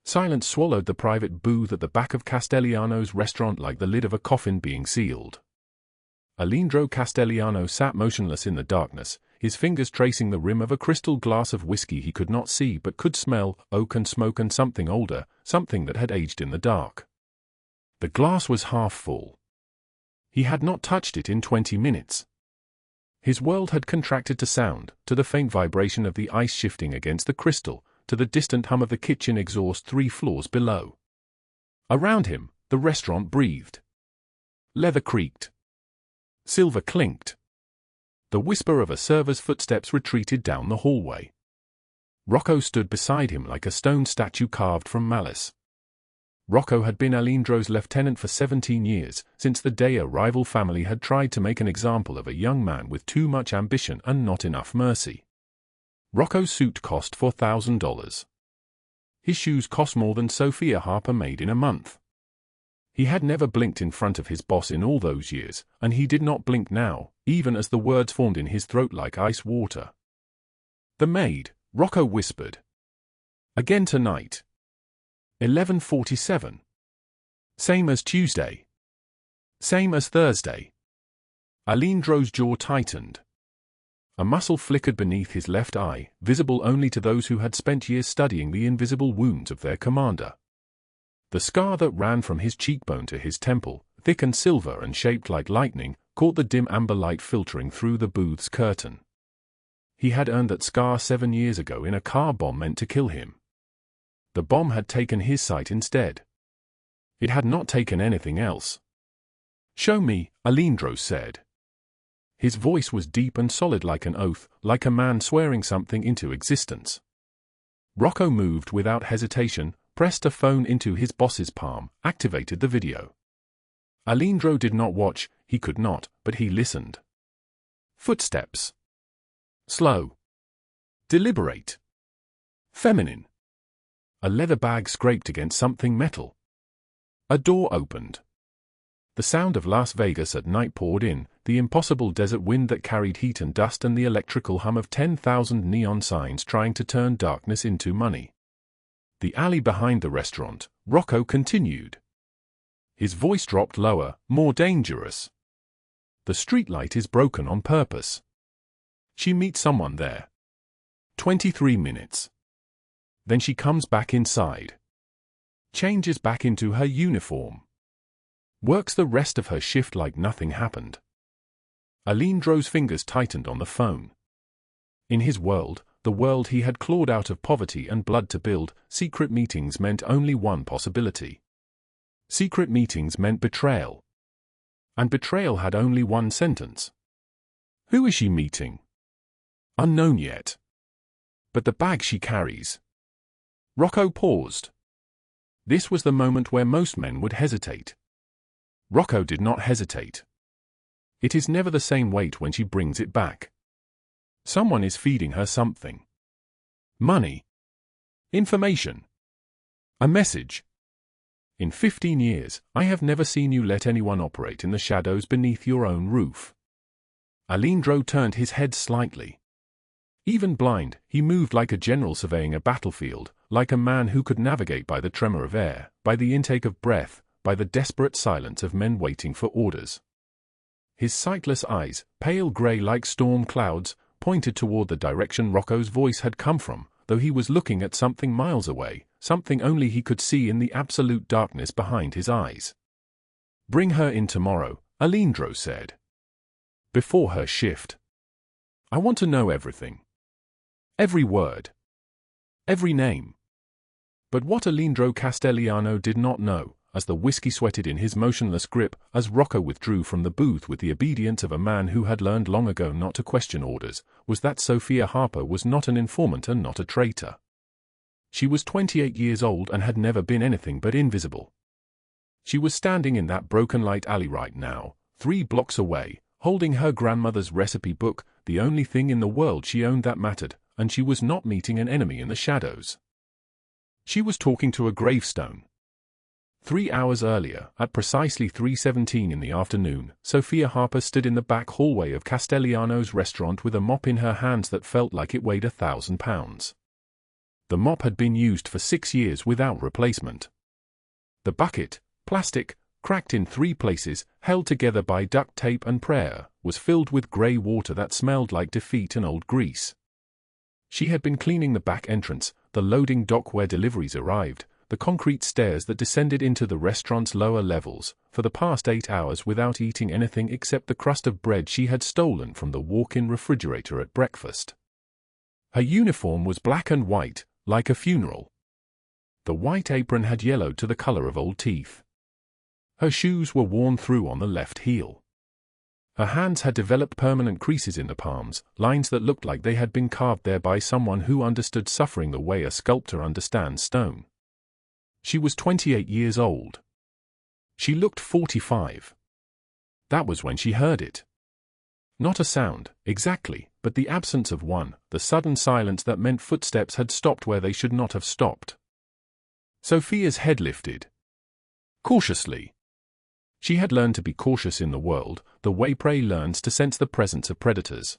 Silence swallowed the private booth at the back of Castellano's restaurant like the lid of a coffin being sealed. Aleandro Castellano sat motionless in the darkness, his fingers tracing the rim of a crystal glass of whiskey he could not see but could smell, oak and smoke and something older, something that had aged in the dark. The glass was half full. He had not touched it in 20 minutes. His world had contracted to sound, to the faint vibration of the ice shifting against the crystal, to the distant hum of the kitchen exhaust 3 floors below. Around him, the restaurant breathed. Leather creaked. Silver clinked. The whisper of a server's footsteps retreated down the hallway. Rocco stood beside him like a stone statue carved from malice. Rocco had been Aleandro's lieutenant for 17 years, since the day a rival family had tried to make an example of a young man with too much ambition and not enough mercy. Rocco's suit cost $4,000. His shoes cost more than Sofia Harper made in a month. He had never blinked in front of his boss in all those years, and he did not blink now, even as the words formed in his throat like ice water. "The maid," Rocco whispered. "Again tonight. 11:47. Same as Tuesday. Same as Thursday." Aleandro's jaw tightened. A muscle flickered beneath his left eye, visible only to those who had spent years studying the invisible wounds of their commander. The scar that ran from his cheekbone to his temple, thick and silver and shaped like lightning, caught the dim amber light filtering through the booth's curtain. He had earned that scar 7 years ago in a car bomb meant to kill him. The bomb had taken his sight instead. It had not taken anything else. "Show me," Aleandro said. His voice was deep and solid like an oath, like a man swearing something into existence. Rocco moved without hesitation, pressed a phone into his boss's palm, activated the video. Aleandro did not watch, he could not, but he listened. Footsteps. Slow. Deliberate. Feminine. A leather bag scraped against something metal. A door opened. The sound of Las Vegas at night poured in, the impossible desert wind that carried heat and dust and the electrical hum of 10,000 neon signs trying to turn darkness into money. The alley behind the restaurant, Rocco continued. His voice dropped lower, more dangerous. "The streetlight is broken on purpose. She meets someone there. 23 minutes. Then she comes back inside. Changes back into her uniform. Works the rest of her shift like nothing happened." Aleandro's fingers tightened on the phone. In his world, the world he had clawed out of poverty and blood to build, secret meetings meant only one possibility. Secret meetings meant betrayal. And betrayal had only one sentence. "Who is she meeting?" "Unknown yet. But the bag she carries." Rocco paused. This was the moment where most men would hesitate. Rocco did not hesitate. It is never the same weight when she brings it back. Someone is feeding her something. Money. Information. A message. "In 15 years, I have never seen you let anyone operate in the shadows beneath your own roof." Aleandro turned his head slightly. Even blind, he moved like a general surveying a battlefield, like a man who could navigate by the tremor of air, by the intake of breath, by the desperate silence of men waiting for orders. His sightless eyes, pale gray like storm clouds, pointed toward the direction Rocco's voice had come from, though he was looking at something miles away, something only he could see in the absolute darkness behind his eyes. "Bring her in tomorrow," Aleandro said. "Before her shift. I want to know everything. Every word. Every name." But what Aleandro Castellano did not know, as the whiskey sweated in his motionless grip, as Rocco withdrew from the booth with the obedience of a man who had learned long ago not to question orders, was that Sofia Harper was not an informant and not a traitor. She was 28 years old and had never been anything but invisible. She was standing in that broken light alley right now, 3 blocks away, holding her grandmother's recipe book, the only thing in the world she owned that mattered, and she was not meeting an enemy in the shadows. She was talking to a gravestone. 3 hours earlier, at precisely 3:17 in the afternoon, Sofia Harper stood in the back hallway of Castellano's restaurant with a mop in her hands that felt like it weighed 1,000 pounds. The mop had been used for 6 years without replacement. The bucket, plastic, cracked in 3 places, held together by duct tape and prayer, was filled with grey water that smelled like defeat and old grease. She had been cleaning the back entrance, the loading dock where deliveries arrived, the concrete stairs that descended into the restaurant's lower levels, for the past 8 hours without eating anything except the crust of bread she had stolen from the walk-in refrigerator at breakfast. Her uniform was black and white, like a funeral. The white apron had yellowed to the color of old teeth. Her shoes were worn through on the left heel. Her hands had developed permanent creases in the palms, lines that looked like they had been carved there by someone who understood suffering the way a sculptor understands stone. She was 28 years old. She looked 45. That was when she heard it. Not a sound, exactly, but the absence of one, the sudden silence that meant footsteps had stopped where they should not have stopped. Sofia's head lifted. Cautiously. She had learned to be cautious in the world, the way prey learns to sense the presence of predators.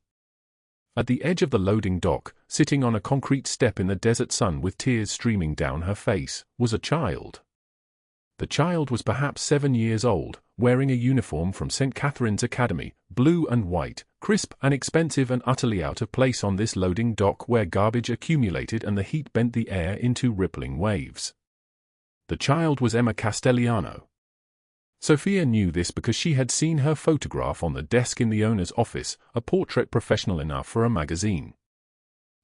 At the edge of the loading dock, sitting on a concrete step in the desert sun with tears streaming down her face, was a child. The child was perhaps 7 years old, wearing a uniform from St. Catherine's Academy, blue and white, crisp and expensive and utterly out of place on this loading dock where garbage accumulated and the heat bent the air into rippling waves. The child was Emma Castellano. Sofia knew this because she had seen her photograph on the desk in the owner's office, a portrait professional enough for a magazine.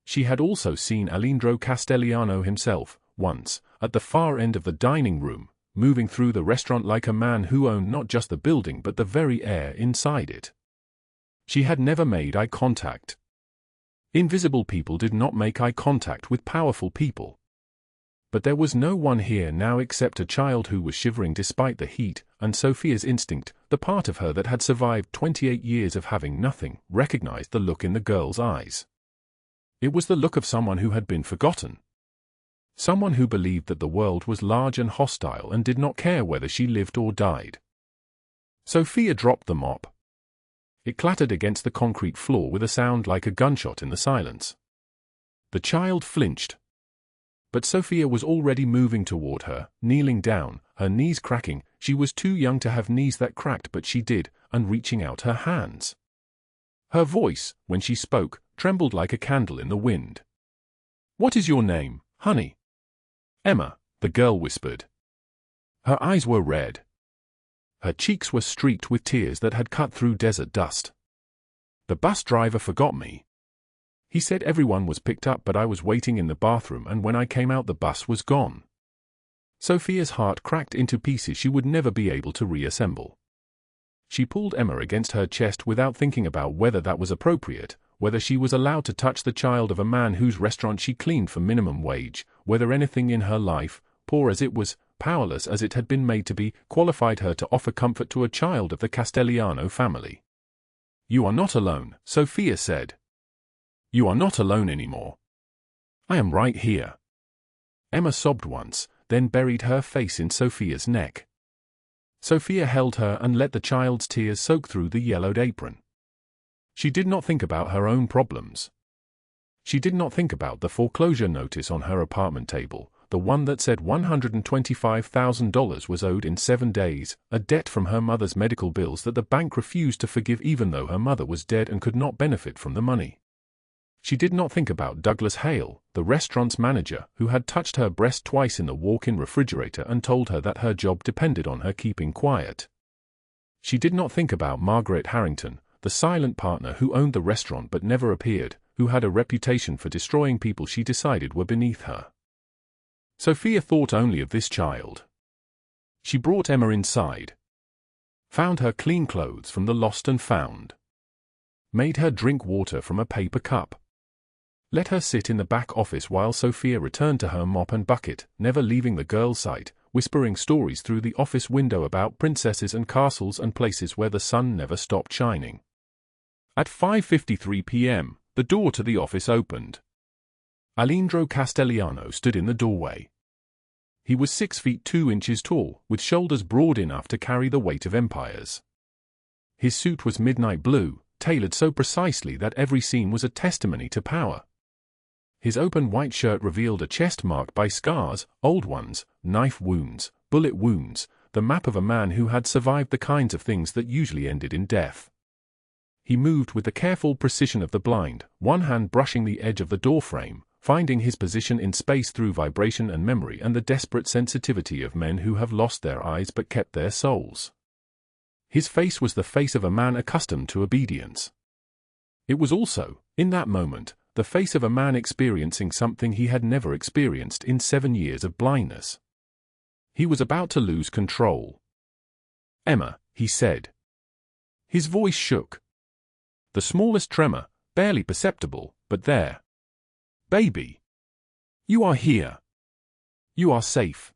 She had also seen Aleandro Castellano himself, once, at the far end of the dining room, moving through the restaurant like a man who owned not just the building but the very air inside it. She had never made eye contact. Invisible people did not make eye contact with powerful people. But there was no one here now except a child who was shivering despite the heat, and Sofia's instinct, the part of her that had survived 28 years of having nothing, recognized the look in the girl's eyes. It was the look of someone who had been forgotten. Someone who believed that the world was large and hostile and did not care whether she lived or died. Sofia dropped the mop. It clattered against the concrete floor with a sound like a gunshot in the silence. The child flinched. But Sofia was already moving toward her, kneeling down, her knees cracking. She was too young to have knees that cracked, but she did, and reaching out her hands. Her voice, when she spoke, trembled like a candle in the wind. "What is your name, honey?" "Emma," the girl whispered. Her eyes were red. Her cheeks were streaked with tears that had cut through desert dust. "The bus driver forgot me. He said everyone was picked up, but I was waiting in the bathroom, and when I came out the bus was gone." Sofia's heart cracked into pieces she would never be able to reassemble. She pulled Emma against her chest without thinking about whether that was appropriate, whether she was allowed to touch the child of a man whose restaurant she cleaned for minimum wage, whether anything in her life, poor as it was, powerless as it had been made to be, qualified her to offer comfort to a child of the Castellano family. "You are not alone," Sofia said. "You are not alone anymore. I am right here." Emma sobbed once, then buried her face in Sofia's neck. Sofia held her and let the child's tears soak through the yellowed apron. She did not think about her own problems. She did not think about the foreclosure notice on her apartment table, the one that said $125,000 was owed in 7 days, a debt from her mother's medical bills that the bank refused to forgive even though her mother was dead and could not benefit from the money. She did not think about Douglas Hale, the restaurant's manager, who had touched her breast twice in the walk-in refrigerator and told her that her job depended on her keeping quiet. She did not think about Margaret Harrington, the silent partner who owned the restaurant but never appeared, who had a reputation for destroying people she decided were beneath her. Sofia thought only of this child. She brought Emma inside. Found her clean clothes from the lost and found. Made her drink water from a paper cup. Let her sit in the back office while Sofia returned to her mop and bucket, never leaving the girl's sight, whispering stories through the office window about princesses and castles and places where the sun never stopped shining. At 5:53 p.m., the door to the office opened. Aleandro Castellano stood in the doorway. He was 6 feet 2 inches tall, with shoulders broad enough to carry the weight of empires. His suit was midnight blue, tailored so precisely that every seam was a testimony to power. His open white shirt revealed a chest marked by scars, old ones, knife wounds, bullet wounds, the map of a man who had survived the kinds of things that usually ended in death. He moved with the careful precision of the blind, one hand brushing the edge of the doorframe, finding his position in space through vibration and memory and the desperate sensitivity of men who have lost their eyes but kept their souls. His face was the face of a man accustomed to obedience. It was also, in that moment, the face of a man experiencing something he had never experienced in 7 years of blindness. He was about to lose control. "Emma," he said. His voice shook. The smallest tremor, barely perceptible, but there. "Baby. You are here. You are safe."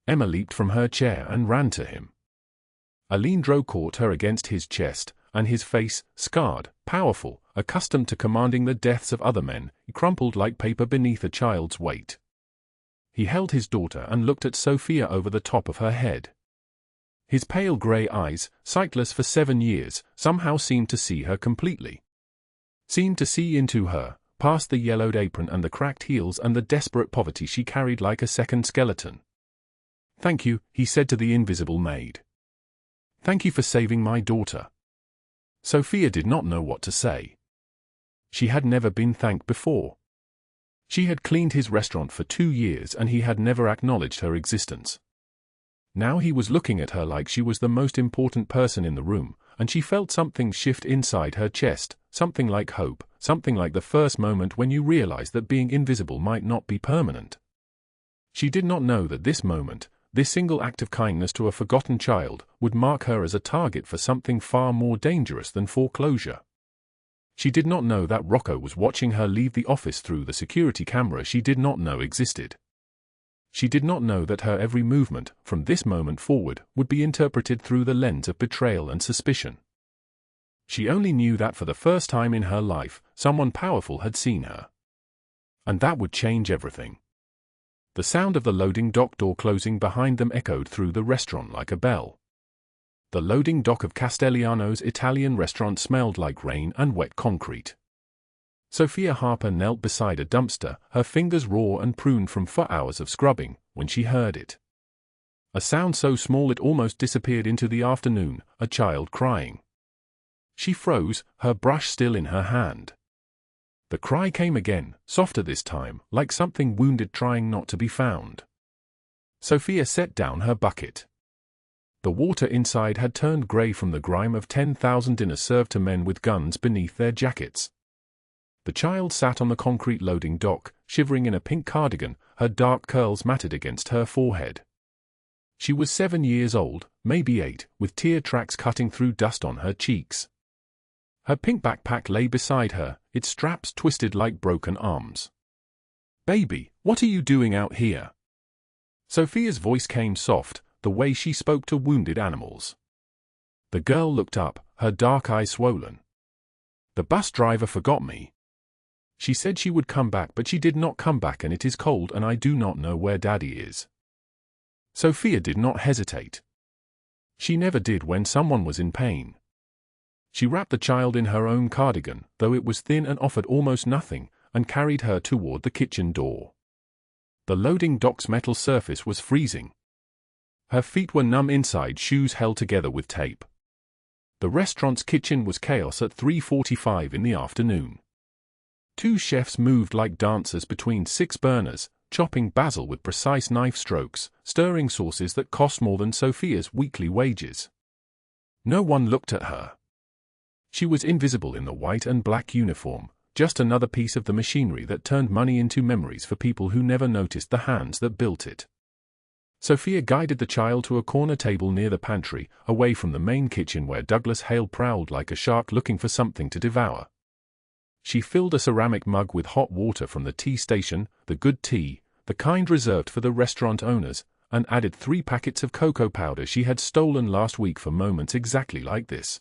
Emma leaped from her chair and ran to him. Aleandro caught her against his chest, and his face, scarred, powerful, accustomed to commanding the deaths of other men, crumpled like paper beneath a child's weight. He held his daughter and looked at Sofia over the top of her head. His pale grey eyes, sightless for 7 years, somehow seemed to see her completely. Seemed to see into her, past the yellowed apron and the cracked heels and the desperate poverty she carried like a second skeleton. "Thank you," he said to the invisible maid. "Thank you for saving my daughter." Sofia did not know what to say. She had never been thanked before. She had cleaned his restaurant for 2 years and he had never acknowledged her existence. Now he was looking at her like she was the most important person in the room, and she felt something shift inside her chest, something like hope, something like the first moment when you realize that being invisible might not be permanent. She did not know that this moment, this single act of kindness to a forgotten child, would mark her as a target for something far more dangerous than foreclosure. She did not know that Rocco was watching her leave the office through the security camera she did not know existed. She did not know that her every movement, from this moment forward, would be interpreted through the lens of betrayal and suspicion. She only knew that for the first time in her life, someone powerful had seen her. And that would change everything. The sound of the loading dock door closing behind them echoed through the restaurant like a bell. The loading dock of Castelliano's Italian restaurant smelled like rain and wet concrete. Sofia Harper knelt beside a dumpster, her fingers raw and pruned from 4 hours of scrubbing, when she heard it. A sound so small it almost disappeared into the afternoon, a child crying. She froze, her brush still in her hand. The cry came again, softer this time, like something wounded trying not to be found. Sofia set down her bucket. The water inside had turned grey from the grime of 10,000 dinners served to men with guns beneath their jackets. The child sat on the concrete loading dock, shivering in a pink cardigan, her dark curls matted against her forehead. She was 7 years old, maybe 8, with tear tracks cutting through dust on her cheeks. Her pink backpack lay beside her, its straps twisted like broken arms. "Baby, what are you doing out here?" Sofia's voice came soft, the way she spoke to wounded animals. The girl looked up, her dark eyes swollen. "The bus driver forgot me. She said she would come back, but she did not come back, and it is cold and I do not know where Daddy is." Sofia did not hesitate. She never did when someone was in pain. She wrapped the child in her own cardigan, though it was thin and offered almost nothing, and carried her toward the kitchen door. The loading dock's metal surface was freezing. Her feet were numb inside shoes held together with tape. The restaurant's kitchen was chaos at 3:45 in the afternoon. 2 chefs moved like dancers between 6 burners, chopping basil with precise knife strokes, stirring sauces that cost more than Sofia's weekly wages. No one looked at her. She was invisible in the white and black uniform, just another piece of the machinery that turned money into memories for people who never noticed the hands that built it. Sofia guided the child to a corner table near the pantry, away from the main kitchen where Douglas Hale prowled like a shark looking for something to devour. She filled a ceramic mug with hot water from the tea station, the good tea, the kind reserved for the restaurant owners, and added 3 packets of cocoa powder she had stolen last week for moments exactly like this.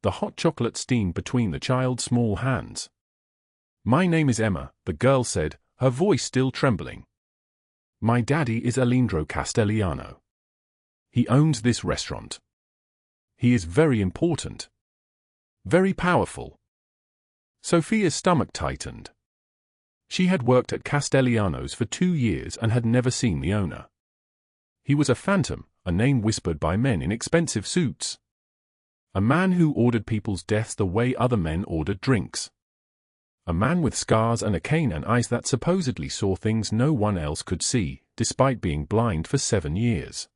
The hot chocolate steamed between the child's small hands. "My name is Emma," the girl said, her voice still trembling. "My daddy is Aleandro Castelliano. He owns this restaurant. He is very important. Very powerful." Sofia's stomach tightened. She had worked at Castelliano's for 2 years and had never seen the owner. He was a phantom, a name whispered by men in expensive suits. A man who ordered people's deaths the way other men ordered drinks. A man with scars and a cane and eyes that supposedly saw things no one else could see, despite being blind for 7 years.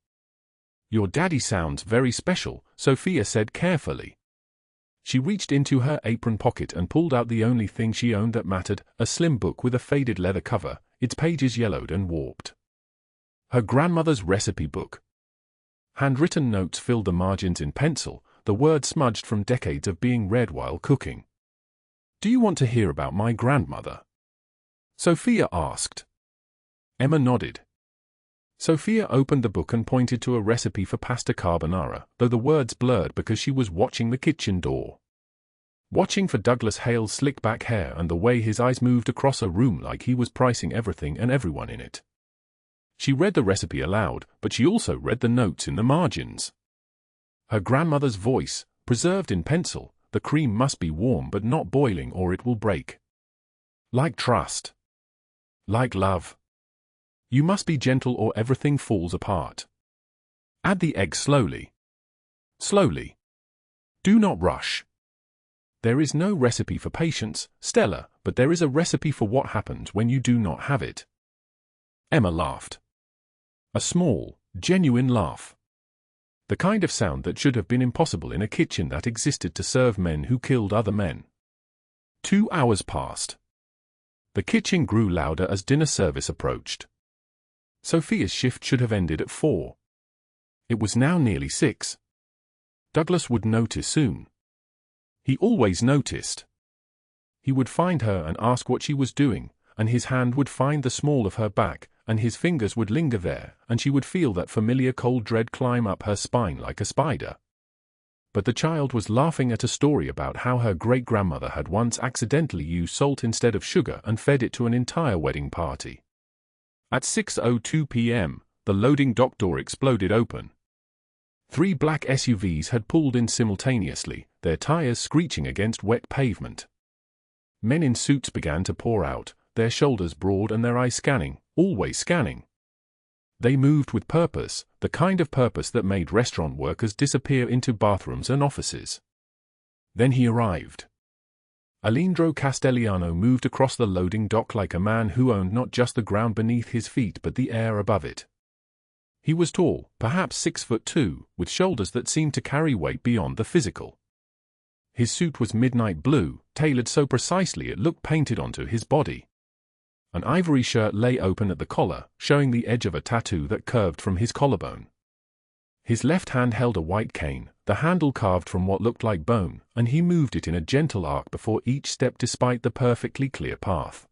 "Your daddy sounds very special," Sofia said carefully. She reached into her apron pocket and pulled out the only thing she owned that mattered, a slim book with a faded leather cover, its pages yellowed and warped. Her grandmother's recipe book. Handwritten notes filled the margins in pencil, the words smudged from decades of being read while cooking. "Do you want to hear about my grandmother?" Sofia asked. Emma nodded. Sofia opened the book and pointed to a recipe for pasta carbonara, though the words blurred because she was watching the kitchen door. Watching for Douglas Hale's slick-back hair and the way his eyes moved across a room like he was pricing everything and everyone in it. She read the recipe aloud, but she also read the notes in the margins. Her grandmother's voice, preserved in pencil, "The cream must be warm but not boiling or it will break. Like trust. Like love. You must be gentle or everything falls apart. Add the egg slowly. Slowly. Do not rush. There is no recipe for patience, Stella, but there is a recipe for what happens when you do not have it." Emma laughed. A small, genuine laugh. The kind of sound that should have been impossible in a kitchen that existed to serve men who killed other men. 2 hours passed. The kitchen grew louder as dinner service approached. Sofia's shift should have ended at 4. It was now nearly 6. Douglas would notice soon. He always noticed. He would find her and ask what she was doing, and his hand would find the small of her back, and his fingers would linger there, and she would feel that familiar cold dread climb up her spine like a spider. But the child was laughing at a story about how her great-grandmother had once accidentally used salt instead of sugar and fed it to an entire wedding party. At 6:02 p.m., the loading dock door exploded open. 3 black SUVs had pulled in simultaneously, their tires screeching against wet pavement. Men in suits began to pour out, their shoulders broad and their eyes scanning, always scanning. They moved with purpose, the kind of purpose that made restaurant workers disappear into bathrooms and offices. Then he arrived. Aleandro Castelliano moved across the loading dock like a man who owned not just the ground beneath his feet but the air above it. He was tall, perhaps 6'2", with shoulders that seemed to carry weight beyond the physical. His suit was midnight blue, tailored so precisely it looked painted onto his body. An ivory shirt lay open at the collar, showing the edge of a tattoo that curved from his collarbone. His left hand held a white cane, the handle carved from what looked like bone, and he moved it in a gentle arc before each step despite the perfectly clear path.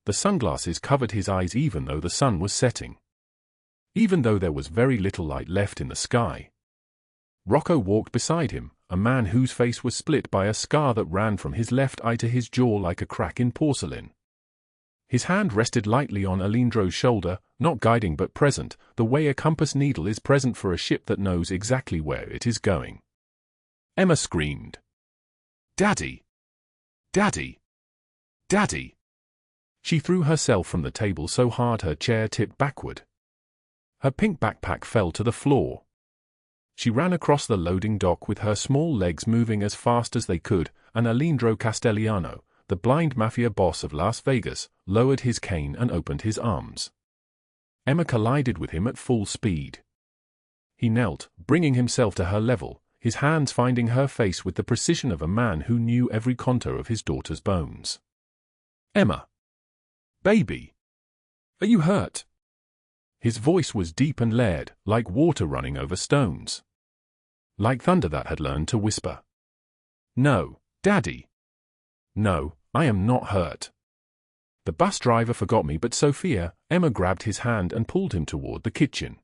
The sunglasses covered his eyes even though the sun was setting. Even though there was very little light left in the sky. Rocco walked beside him, a man whose face was split by a scar that ran from his left eye to his jaw like a crack in porcelain. His hand rested lightly on Aleandro's shoulder, not guiding but present, the way a compass needle is present for a ship that knows exactly where it is going. Emma screamed. "Daddy! Daddy! Daddy!" She threw herself from the table so hard her chair tipped backward. Her pink backpack fell to the floor. She ran across the loading dock with her small legs moving as fast as they could, and Aleandro Castelliano, the blind Mafia boss of Las Vegas, lowered his cane and opened his arms. Emma collided with him at full speed. He knelt, bringing himself to her level, his hands finding her face with the precision of a man who knew every contour of his daughter's bones. "Emma. Baby. Are you hurt?" His voice was deep and layered, like water running over stones. Like thunder that had learned to whisper. "No, Daddy. No, I am not hurt. The bus driver forgot me but Sofia." Emma grabbed his hand and pulled him toward the kitchen.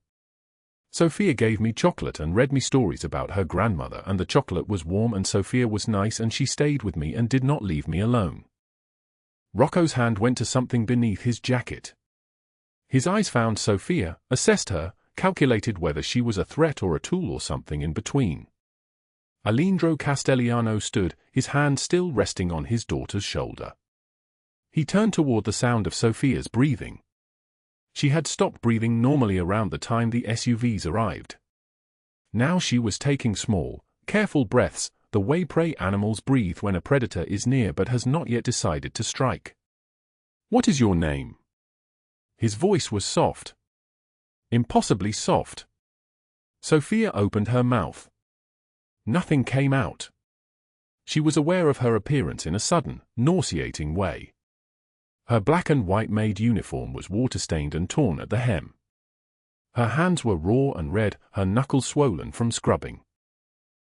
"Sofia gave me chocolate and read me stories about her grandmother and the chocolate was warm and Sofia was nice and she stayed with me and did not leave me alone." Rocco's hand went to something beneath his jacket. His eyes found Sofia, assessed her, calculated whether she was a threat or a tool or something in between. Aleandro Castelliano stood, his hand still resting on his daughter's shoulder. He turned toward the sound of Sofia's breathing. She had stopped breathing normally around the time the SUVs arrived. Now she was taking small, careful breaths, the way prey animals breathe when a predator is near but has not yet decided to strike. "What is your name?" His voice was soft. Impossibly soft. Sofia opened her mouth. Nothing came out. She was aware of her appearance in a sudden, nauseating way. Her black and white maid uniform was water-stained and torn at the hem. Her hands were raw and red, her knuckles swollen from scrubbing.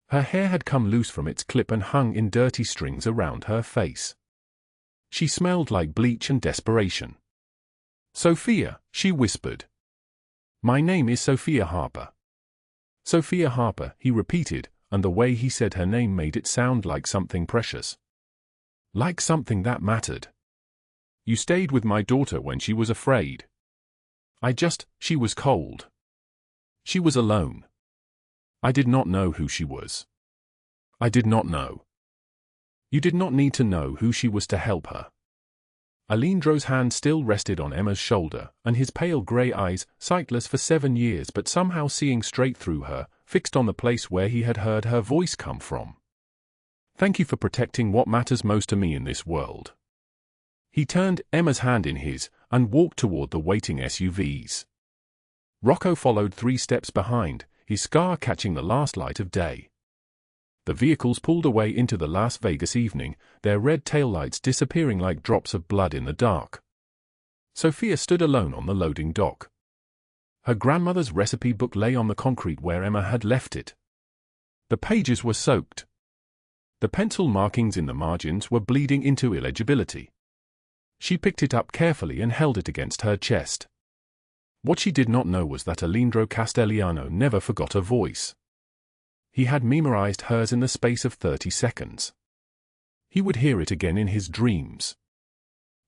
Her hair had come loose from its clip and hung in dirty strings around her face. She smelled like bleach and desperation. "Sofia," she whispered. "My name is Sofia Harper." "Sofia Harper," he repeated, and the way he said her name made it sound like something precious. Like something that mattered. "You stayed with my daughter when she was afraid." She was cold. She was alone. I did not know who she was. I did not know. You did not need to know who she was to help her. Aleandro's hand still rested on Emma's shoulder, and his pale grey eyes, sightless for 7 years but somehow seeing straight through her, fixed on the place where he had heard her voice come from. "Thank you for protecting what matters most to me in this world." He turned Emma's hand in his, and walked toward the waiting SUVs. Rocco followed 3 steps behind, his scar catching the last light of day. The vehicles pulled away into the Las Vegas evening, their red taillights disappearing like drops of blood in the dark. Sofia stood alone on the loading dock. Her grandmother's recipe book lay on the concrete where Emma had left it. The pages were soaked. The pencil markings in the margins were bleeding into illegibility. She picked it up carefully and held it against her chest. What she did not know was that Aleandro Castellano never forgot a voice. He had memorized hers in the space of 30 seconds. He would hear it again in his dreams.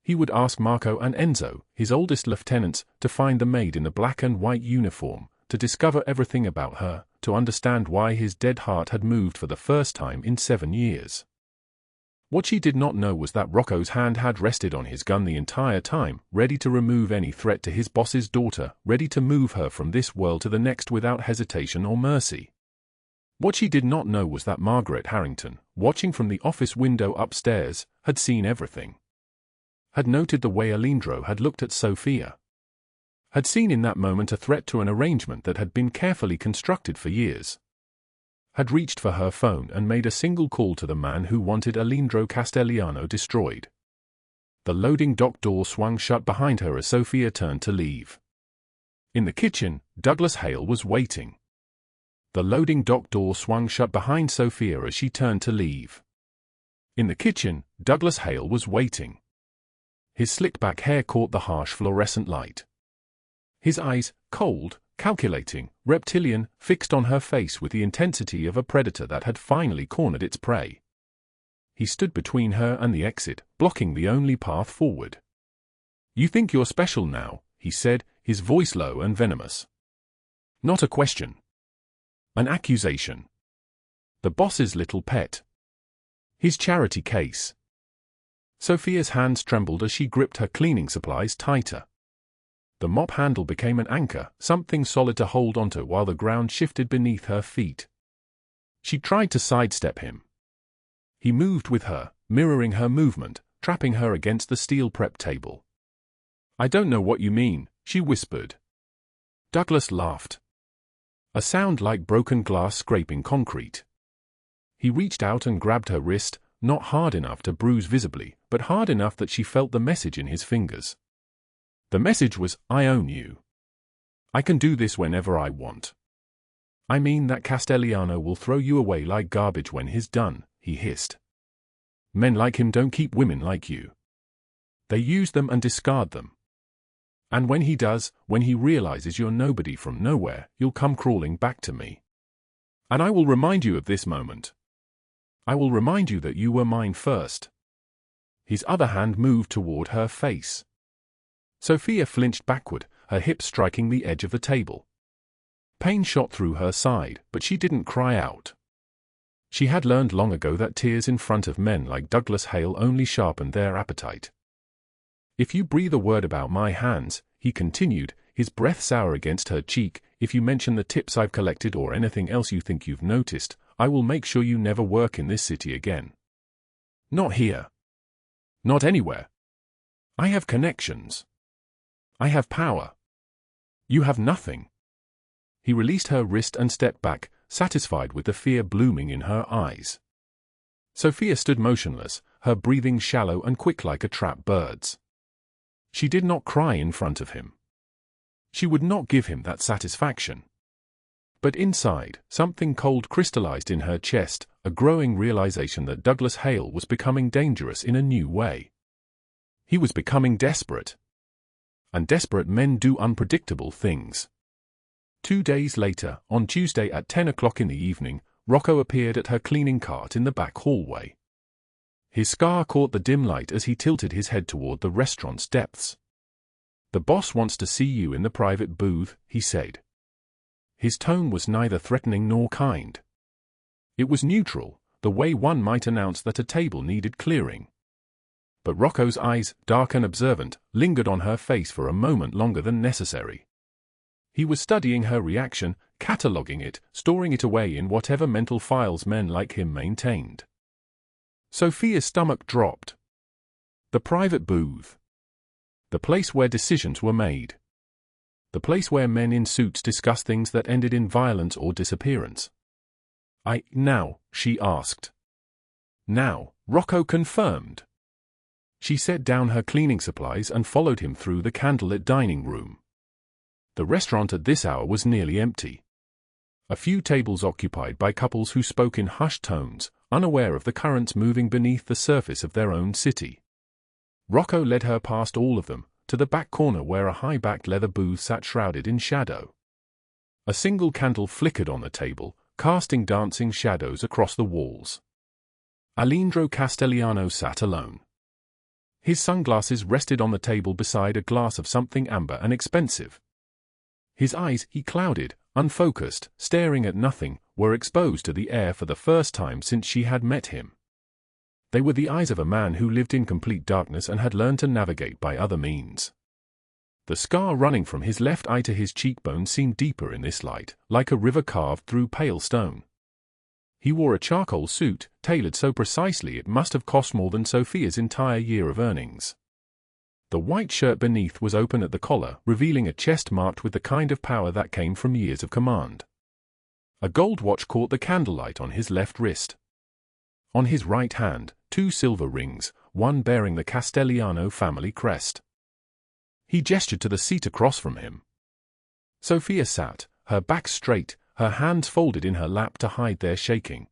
He would ask Marco and Enzo, his oldest lieutenants, to find the maid in the black and white uniform, to discover everything about her, to understand why his dead heart had moved for the first time in 7 years. What she did not know was that Rocco's hand had rested on his gun the entire time, ready to remove any threat to his boss's daughter, ready to move her from this world to the next without hesitation or mercy. What she did not know was that Margaret Harrington, watching from the office window upstairs, had seen everything. Had noted the way Aleandro had looked at Sofia. Had seen in that moment a threat to an arrangement that had been carefully constructed for years. Had reached for her phone and made a single call to the man who wanted Aleandro Castellano destroyed. The loading dock door swung shut behind her as Sofia turned to leave. In the kitchen, Douglas Hale was waiting. The loading dock door swung shut behind Sofia as she turned to leave. In the kitchen, Douglas Hale was waiting. His slicked-back hair caught the harsh fluorescent light. His eyes, cold, calculating, reptilian, fixed on her face with the intensity of a predator that had finally cornered its prey. He stood between her and the exit, blocking the only path forward. "You think you're special now," he said, his voice low and venomous. Not a question. An accusation. The boss's little pet. His charity case. Sofia's hands trembled as she gripped her cleaning supplies tighter. The mop handle became an anchor, something solid to hold onto while the ground shifted beneath her feet. She tried to sidestep him. He moved with her, mirroring her movement, trapping her against the steel prep table. "I don't know what you mean," she whispered. Douglas laughed. A sound like broken glass scraping concrete. He reached out and grabbed her wrist, not hard enough to bruise visibly, but hard enough that she felt the message in his fingers. The message was, "I own you. I can do this whenever I want. I mean that Castellano will throw you away like garbage when he's done," he hissed. "Men like him don't keep women like you. They use them and discard them. And when he does, when he realizes you're nobody from nowhere, you'll come crawling back to me. And I will remind you of this moment. I will remind you that you were mine first." His other hand moved toward her face. Sofia flinched backward, her hips striking the edge of the table. Pain shot through her side, but she didn't cry out. She had learned long ago that tears in front of men like Douglas Hale only sharpened their appetite. If you breathe a word about my hands, he continued, his breath sour against her cheek, if you mention the tips I've collected or anything else you think you've noticed, I will make sure you never work in this city again. Not here. Not anywhere. I have connections. I have power. You have nothing. He released her wrist and stepped back, satisfied with the fear blooming in her eyes. Sofia stood motionless, her breathing shallow and quick like a trapped bird's. She did not cry in front of him. She would not give him that satisfaction. But inside, something cold crystallized in her chest, a growing realization that Douglas Hale was becoming dangerous in a new way. He was becoming desperate. And desperate men do unpredictable things. 2 days later, on Tuesday at 10 o'clock in the evening, Rocco appeared at her cleaning cart in the back hallway. His scar caught the dim light as he tilted his head toward the restaurant's depths. "The boss wants to see you in the private booth," he said. His tone was neither threatening nor kind. It was neutral, the way one might announce that a table needed clearing. But Rocco's eyes, dark and observant, lingered on her face for a moment longer than necessary. He was studying her reaction, cataloguing it, storing it away in whatever mental files men like him maintained. Sofia's stomach dropped. The private booth. The place where decisions were made. The place where men in suits discussed things that ended in violence or disappearance. Now, she asked. Now, Rocco confirmed. She set down her cleaning supplies and followed him through the candlelit dining room. The restaurant at this hour was nearly empty. A few tables occupied by couples who spoke in hushed tones, unaware of the currents moving beneath the surface of their own city. Rocco led her past all of them, to the back corner where a high-backed leather booth sat shrouded in shadow. A single candle flickered on the table, casting dancing shadows across the walls. Aleandro Castellano sat alone. His sunglasses rested on the table beside a glass of something amber and expensive. His eyes, clouded, unfocused, staring at nothing, were exposed to the air for the first time since she had met him. They were the eyes of a man who lived in complete darkness and had learned to navigate by other means. The scar running from his left eye to his cheekbone seemed deeper in this light, like a river carved through pale stone. He wore a charcoal suit, tailored so precisely it must have cost more than Sofia's entire year of earnings. The white shirt beneath was open at the collar, revealing a chest marked with the kind of power that came from years of command. A gold watch caught the candlelight on his left wrist. On his right hand, 2 silver rings, one bearing the Castellano family crest. He gestured to the seat across from him. Sofia sat, her back straight, her hands folded in her lap to hide their shaking.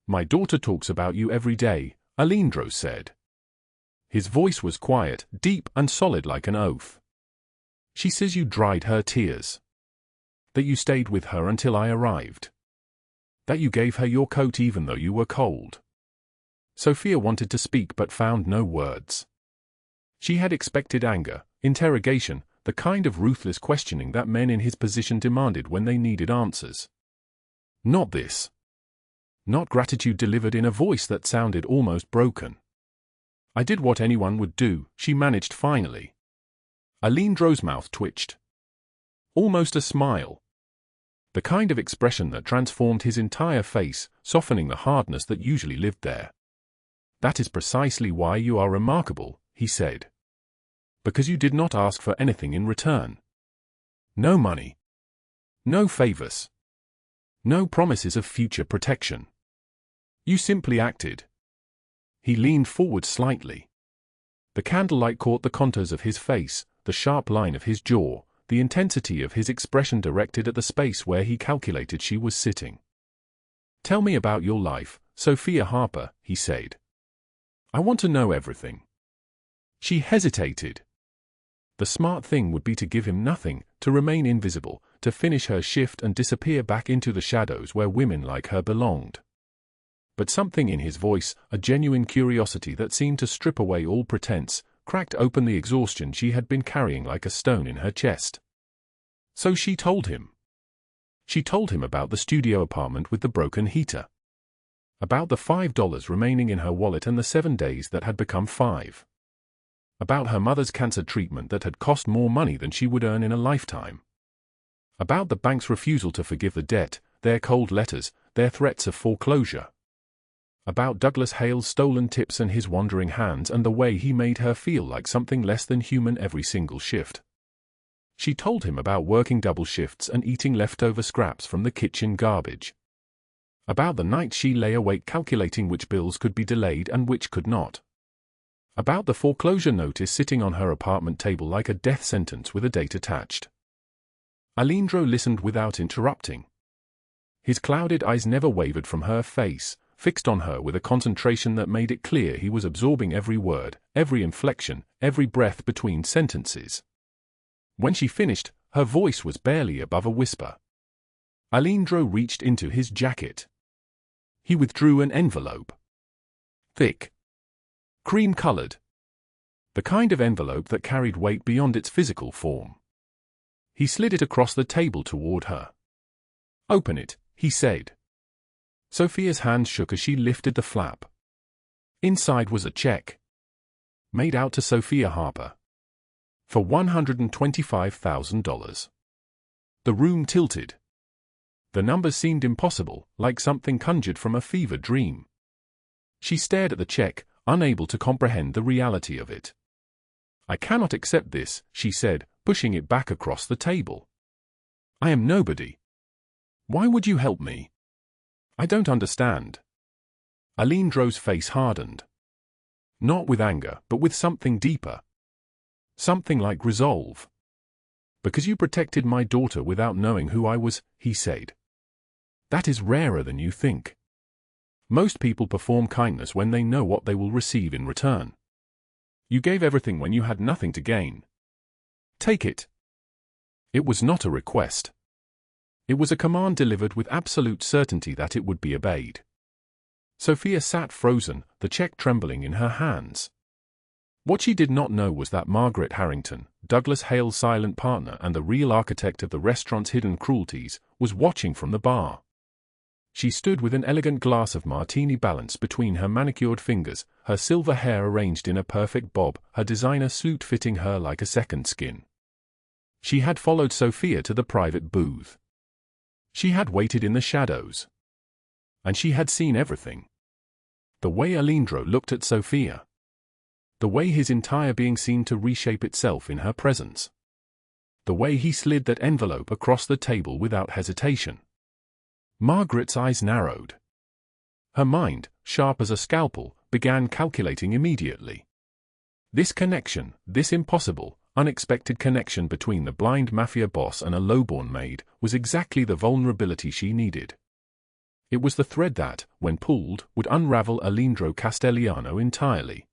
"My daughter talks about you every day," Aleandro said. His voice was quiet, deep and solid like an oath. "She says you dried her tears. That you stayed with her until I arrived. That you gave her your coat even though you were cold." Sofia wanted to speak but found no words. She had expected anger, interrogation, the kind of ruthless questioning that men in his position demanded when they needed answers. Not this. Not gratitude delivered in a voice that sounded almost broken. "I did what anyone would do," she managed finally. Aleandro's mouth twitched. Almost a smile. The kind of expression that transformed his entire face, softening the hardness that usually lived there. "That is precisely why you are remarkable," he said. "Because you did not ask for anything in return. No money. No favors. No promises of future protection. You simply acted." He leaned forward slightly. The candlelight caught the contours of his face, the sharp line of his jaw, the intensity of his expression directed at the space where he calculated she was sitting. "Tell me about your life, Sofia Harper," he said. "I want to know everything." She hesitated. The smart thing would be to give him nothing, to remain invisible, to finish her shift and disappear back into the shadows where women like her belonged. But something in his voice, a genuine curiosity that seemed to strip away all pretense, cracked open the exhaustion she had been carrying like a stone in her chest. So she told him. She told him about the studio apartment with the broken heater. About the $5 remaining in her wallet and the 7 days that had become 5. About her mother's cancer treatment that had cost more money than she would earn in a lifetime. About the bank's refusal to forgive the debt, their cold letters, their threats of foreclosure. About Douglas Hale's stolen tips and his wandering hands and the way he made her feel like something less than human every single shift. She told him about working double shifts and eating leftover scraps from the kitchen garbage. About the nights she lay awake calculating which bills could be delayed and which could not. About the foreclosure notice sitting on her apartment table like a death sentence with a date attached. Aleandro listened without interrupting. His clouded eyes never wavered from her face, fixed on her with a concentration that made it clear he was absorbing every word, every inflection, every breath between sentences. When she finished, her voice was barely above a whisper. Aleandro reached into his jacket. He withdrew an envelope. Thick. Cream-colored. The kind of envelope that carried weight beyond its physical form. He slid it across the table toward her. "Open it," he said. Sofia's hand shook as she lifted the flap. Inside was a check. Made out to Sofia Harper. For $125,000. The room tilted. The numbers seemed impossible, like something conjured from a fever dream. She stared at the check, unable to comprehend the reality of it. "I cannot accept this," she said, pushing it back across the table. "I am nobody. Why would you help me? I don't understand." Aleandro's face hardened. Not with anger, but with something deeper. Something like resolve. "Because you protected my daughter without knowing who I was," he said. "That is rarer than you think. Most people perform kindness when they know what they will receive in return. You gave everything when you had nothing to gain. Take it." It was not a request. It was a command delivered with absolute certainty that it would be obeyed. Sofia sat frozen, the check trembling in her hands. What she did not know was that Margaret Harrington, Douglas Hale's silent partner and the real architect of the restaurant's hidden cruelties, was watching from the bar. She stood with an elegant glass of martini balanced between her manicured fingers, her silver hair arranged in a perfect bob, her designer suit fitting her like a second skin. She had followed Sofia to the private booth. She had waited in the shadows. And she had seen everything. The way Aleandro looked at Sofia. The way his entire being seemed to reshape itself in her presence. The way he slid that envelope across the table without hesitation. Margaret's eyes narrowed. Her mind, sharp as a scalpel, began calculating immediately. This connection, this impossible, unexpected connection between the blind Mafia boss and a lowborn maid, was exactly the vulnerability she needed. It was the thread that, when pulled, would unravel Aleandro Castellano entirely.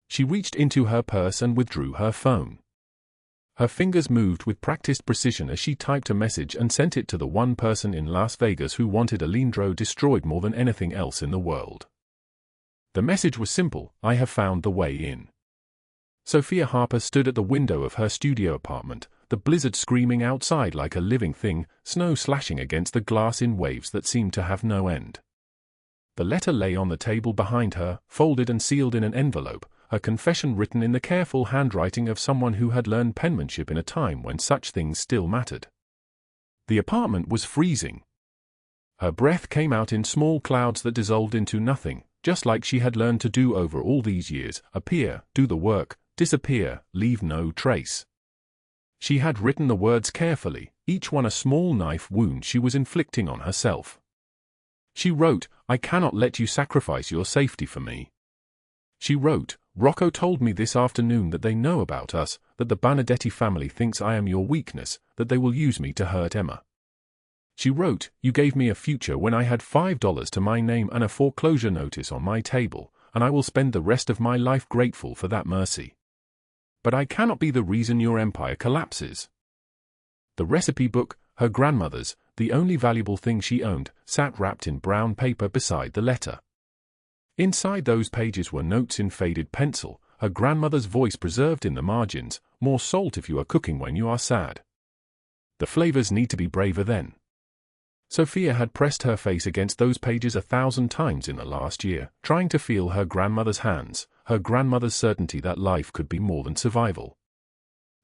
She reached into her purse and withdrew her phone. Her fingers moved with practiced precision as she typed a message and sent it to the one person in Las Vegas who wanted Aleandro destroyed more than anything else in the world. The message was simple: "I have found the way in." Sofia Harper stood at the window of her studio apartment, the blizzard screaming outside like a living thing, snow slashing against the glass in waves that seemed to have no end. The letter lay on the table behind her, folded and sealed in an envelope, her confession written in the careful handwriting of someone who had learned penmanship in a time when such things still mattered. The apartment was freezing. Her breath came out in small clouds that dissolved into nothing, just like she had learned to do over all these years: appear, do the work, disappear, leave no trace. She had written the words carefully, each one a small knife wound she was inflicting on herself. She wrote, "I cannot let you sacrifice your safety for me." She wrote, "Rocco told me this afternoon that they know about us, that the Benedetti family thinks I am your weakness, that they will use me to hurt Emma." She wrote, "You gave me a future when I had $5 to my name and a foreclosure notice on my table, and I will spend the rest of my life grateful for that mercy. But I cannot be the reason your empire collapses." The recipe book, her grandmother's, the only valuable thing she owned, sat wrapped in brown paper beside the letter. Inside those pages were notes in faded pencil, her grandmother's voice preserved in the margins: "More salt if you are cooking when you are sad. The flavors need to be braver then." Sofia had pressed her face against those pages 1,000 times in the last year, trying to feel her grandmother's hands, her grandmother's certainty that life could be more than survival.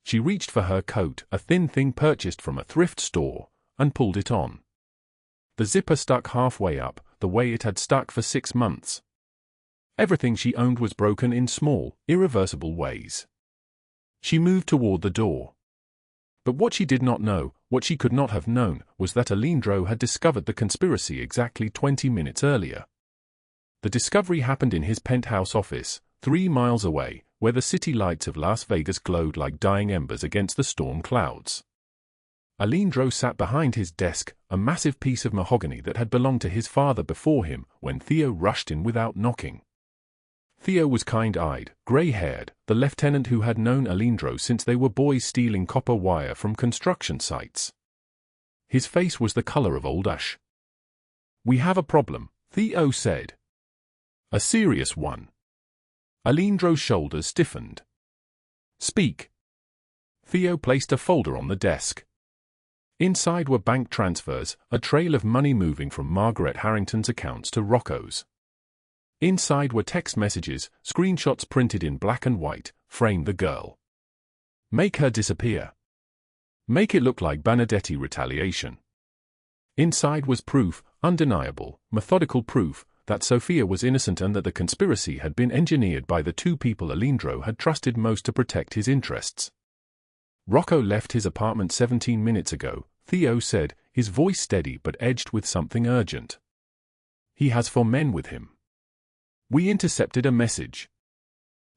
She reached for her coat, a thin thing purchased from a thrift store, and pulled it on. The zipper stuck halfway up, the way it had stuck for 6 months. Everything she owned was broken in small, irreversible ways. She moved toward the door. But what she did not know, what she could not have known, was that Aleandro had discovered the conspiracy exactly 20 minutes earlier. The discovery happened in his penthouse office, 3 miles away, where the city lights of Las Vegas glowed like dying embers against the storm clouds. Aleandro sat behind his desk, a massive piece of mahogany that had belonged to his father before him, when Theo rushed in without knocking. Theo was kind-eyed, grey-haired, the lieutenant who had known Aleandro since they were boys stealing copper wire from construction sites. His face was the color of old ash. "We have a problem," Theo said. "A serious one." Aleandro's shoulders stiffened. "Speak." Theo placed a folder on the desk. Inside were bank transfers, a trail of money moving from Margaret Harrington's accounts to Rocco's. Inside were text messages, screenshots printed in black and white, frame the girl. Make her disappear. Make it look like Benedetti retaliation. Inside was proof, undeniable, methodical proof, that Sofia was innocent and that the conspiracy had been engineered by the 2 people Aleandro had trusted most to protect his interests. "Rocco left his apartment 17 minutes ago," Theo said, his voice steady but edged with something urgent. "He has 4 men with him. We intercepted a message.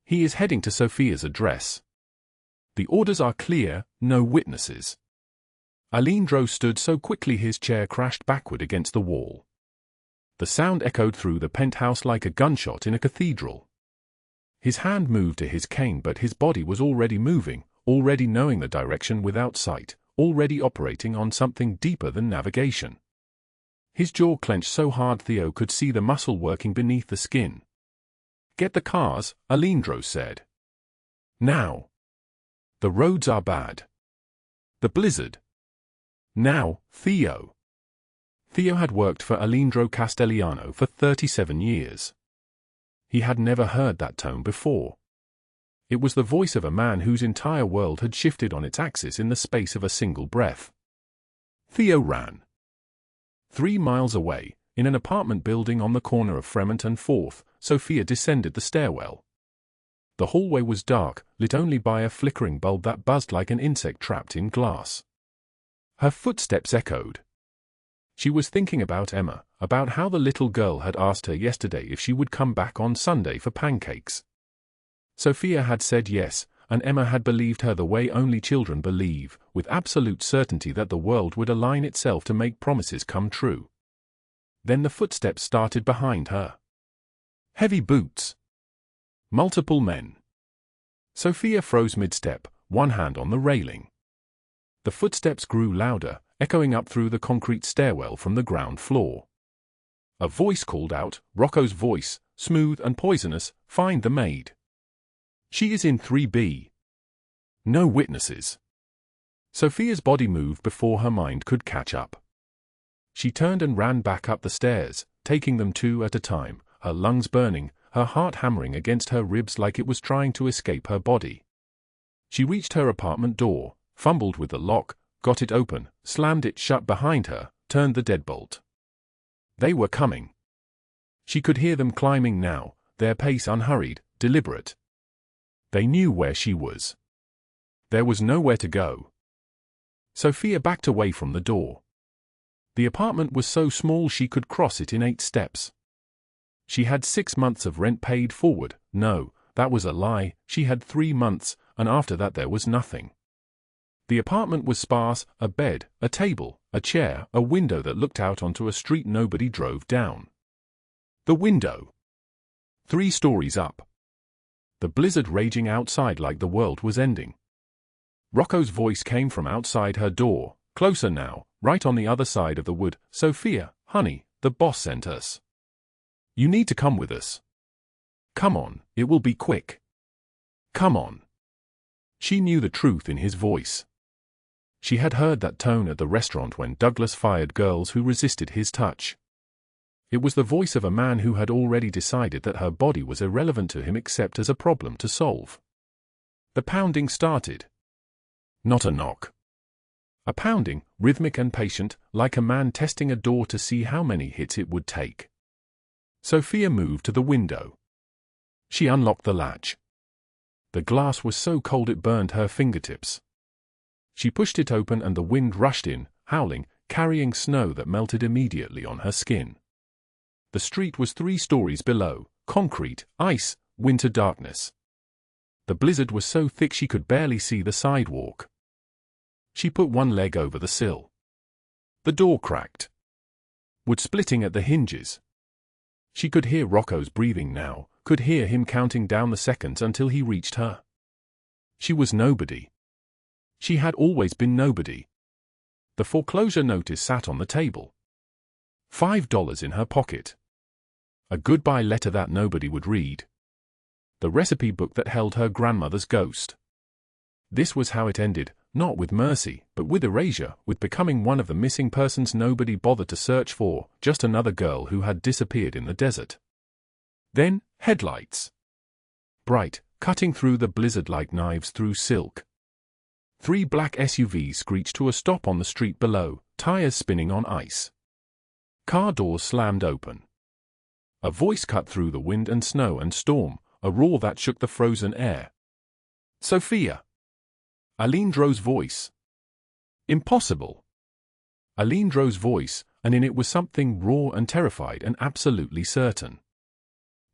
He is heading to Sofia's address. The orders are clear, no witnesses." Aleandro stood so quickly his chair crashed backward against the wall. The sound echoed through the penthouse like a gunshot in a cathedral. His hand moved to his cane, but his body was already moving, already knowing the direction without sight, already operating on something deeper than navigation. His jaw clenched so hard Theo could see the muscle working beneath the skin. "Get the cars," Aleandro said. "Now. The roads are bad. The blizzard. Now, Theo." Theo had worked for Aleandro Castellano for 37 years. He had never heard that tone before. It was the voice of a man whose entire world had shifted on its axis in the space of a single breath. Theo ran. 3 miles away, in an apartment building on the corner of Fremont and 4th, Sofia descended the stairwell. The hallway was dark, lit only by a flickering bulb that buzzed like an insect trapped in glass. Her footsteps echoed. She was thinking about Emma, about how the little girl had asked her yesterday if she would come back on Sunday for pancakes. Sofia had said yes, and Emma had believed her the way only children believe, with absolute certainty that the world would align itself to make promises come true. Then the footsteps started behind her. Heavy boots. Multiple men. Sofia froze mid-step, one hand on the railing. The footsteps grew louder, echoing up through the concrete stairwell from the ground floor. A voice called out, Rocco's voice, smooth and poisonous, "Find the maid. She is in 3B. No witnesses." Sofia's body moved before her mind could catch up. She turned and ran back up the stairs, taking them 2 at a time, her lungs burning, her heart hammering against her ribs like it was trying to escape her body. She reached her apartment door, fumbled with the lock, got it open, slammed it shut behind her, turned the deadbolt. They were coming. She could hear them climbing now, their pace unhurried, deliberate. They knew where she was. There was nowhere to go. Sofia backed away from the door. The apartment was so small she could cross it in 8 steps. She had 6 months of rent paid forward. No, that was a lie. She had 3 months, and after that there was nothing. The apartment was sparse, a bed, a table, a chair, a window that looked out onto a street nobody drove down. The window. 3 stories up. The blizzard raging outside like the world was ending. Rocco's voice came from outside her door, closer now, right on the other side of the wood. "Sofia, honey, the boss sent us. You need to come with us. Come on, it will be quick. Come on." She knew the truth in his voice. She had heard that tone at the restaurant when Douglas fired girls who resisted his touch. It was the voice of a man who had already decided that her body was irrelevant to him except as a problem to solve. The pounding started. Not a knock. A pounding, rhythmic and patient, like a man testing a door to see how many hits it would take. Sofia moved to the window. She unlocked the latch. The glass was so cold it burned her fingertips. She pushed it open and the wind rushed in, howling, carrying snow that melted immediately on her skin. The street was 3 stories below, concrete, ice, winter darkness. The blizzard was so thick she could barely see the sidewalk. She put one leg over the sill. The door cracked. Wood splitting at the hinges. She could hear Rocco's breathing now, could hear him counting down the seconds until he reached her. She was nobody. She had always been nobody. The foreclosure notice sat on the table. $5 in her pocket. A goodbye letter that nobody would read. The recipe book that held her grandmother's ghost. This was how it ended, not with mercy, but with erasure, with becoming one of the missing persons nobody bothered to search for, just another girl who had disappeared in the desert. Then, headlights. Bright, cutting through the blizzard like knives through silk. 3 black SUVs screeched to a stop on the street below, tires spinning on ice. Car doors slammed open. A voice cut through the wind and snow and storm, a roar that shook the frozen air. Sofia. Aleandro's voice. Impossible. Aleandro's voice, and in it was something raw and terrified and absolutely certain.